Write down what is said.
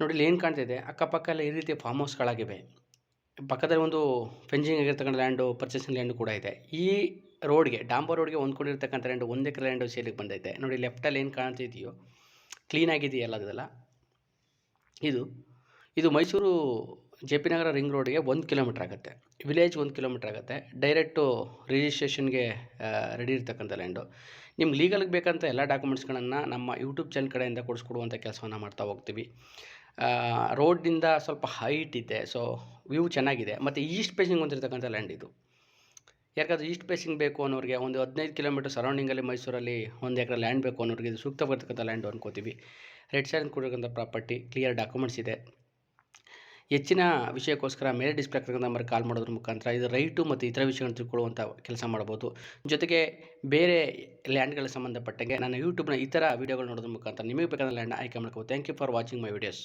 ನೋಡಿ ಇಲ್ಲಿ ಏನು ಕಾಣ್ತಿದೆ, ಅಕ್ಕಪಕ್ಕ ಎಲ್ಲ ಈ ರೀತಿ ಫಾರ್ಮ್ ಹೌಸ್ಗಳಾಗಿವೆ. ಪಕ್ಕದಲ್ಲಿ ಒಂದು ಫೆನ್ಸಿಂಗ್ ಆಗಿರ್ತಕ್ಕಂಥ ಲ್ಯಾಂಡು, ಪರ್ಚೇಸಿಂಗ್ ಲ್ಯಾಂಡು ಕೂಡ ಇದೆ. ಈ ರೋಡ್ಗೆ, ಡಾಂಬರ್ ರೋಡ್ಗೆ ಹೊಂದ್ಕೊಂಡಿರ್ತಕ್ಕಂಥ ಲ್ಯಾಂಡು 1 ಎಕರೆ ಲ್ಯಾಂಡು ಸೇಲಿಗೆ ಬಂದೈತೆ. ನೋಡಿ ಲೆಫ್ಟಲ್ಲಿ ಏನು ಕಾಣ್ತಿದೆಯೋ ಕ್ಲೀನಾಗಿದೆಯಲ್ಲ ಅದೆಲ್ಲ. ಇದು ಮೈಸೂರು ಜೆ.ಪಿ. ನಗರ ರಿಂಗ್ ರೋಡ್ಗೆ 1 ಕಿಲೋಮೀಟ್ರ್ ಆಗುತ್ತೆ. ವಿಲೇಜ್ 1 ಕಿಲೋಮೀಟ್ರ್ ಆಗುತ್ತೆ. ಡೈರೆಕ್ಟು ರಿಜಿಸ್ಟ್ರೇಷನ್ಗೆ ರೆಡಿ ಇರ್ತಕ್ಕಂಥ ಲ್ಯಾಂಡು. ನಿಮ್ಗೆ ಲೀಗಲ್ಗೆ ಬೇಕಂತ ಎಲ್ಲ ಡಾಕ್ಯುಮೆಂಟ್ಸ್ಗಳನ್ನು ನಮ್ಮ ಯೂಟ್ಯೂಬ್ ಚಾನಲ್ ಕಡೆಯಿಂದ ಕೊಡಿಸ್ಕೊಡುವಂಥ ಕೆಲಸವನ್ನು ಮಾಡ್ತಾ ಹೋಗ್ತೀವಿ. ರೋಡ್ನಿಂದ ಸ್ವಲ್ಪ ಹೈಟ್ ಇದೆ, ಸೊ ವ್ಯೂ ಚೆನ್ನಾಗಿದೆ. ಮತ್ತು ಈಸ್ಟ್ ಫೇಸಿಂಗ್ ಹೊಂದಿರತಕ್ಕಂಥ ಲ್ಯಾಂಡ್ ಇದು. ಯಾಕಂದರೆ ಈಸ್ಟ್ ಫೇಸಿಂಗ್ ಬೇಕು ಅನ್ನೋರಿಗೆ, ಒಂದು 15 ಕಿಲೋಮೀಟರ್ ಸರೌಂಡಿಂಗಲ್ಲಿ ಮೈಸೂರಲ್ಲಿ 1 ಎಕರೆ ಲ್ಯಾಂಡ್ ಬೇಕು ಅನ್ನೋರಿಗೆ ಇದು ಸೂಕ್ತವಾಗಿರ್ತಕ್ಕಂಥ ಲ್ಯಾಂಡು ಅನ್ಕೋತೀವಿ. ರೆಡ್ ಸೈಡ್ ಕೊಡಿರ್ತಕ್ಕಂಥ ಪ್ರಾಪರ್ಟಿ, ಕ್ಲಿಯರ್ ಡಾಕ್ಯುಮೆಂಟ್ಸ್ ಇದೆ. ಹೆಚ್ಚಿನ ವಿಷಯಕ್ಕೋಸ್ಕರ ಮೇಲೆ ಡಿಸ್ಪ್ಲೇ ಆಗ್ತಕ್ಕಂಥ ನಂಬರ್ಗೆ ಕಾಲ್ ಮಾಡೋದ್ರ ಮುಖಾಂತರ ಇದು ರೈಟು ಮತ್ತು ಇತರ ವಿಷಯಗಳನ್ನು ತಿಳ್ಕೊಳ್ಳುವಂಥ ಕೆಲಸ ಮಾಡ್ಬೋದು. ಜೊತೆಗೆ ಬೇರೆ ಲ್ಯಾಂಡ್ಗಳಿಗೆ ಸಂಬಂಧಪಟ್ಟಂಗೆ ನನ್ನ ಯೂಟ್ಯೂಬ್ನ ಇತರ ವೀಡಿಯೋಗಳು ನೋಡೋದ್ರ ಮುಖಾಂತರ ನಿಮಗೆ ಬೇಕಾದ ಲ್ಯಾಂಡ್ನ ಆಯ್ಕೆ ಮಾಡ್ಕೋಬೋದು. Thank you for watching my videos.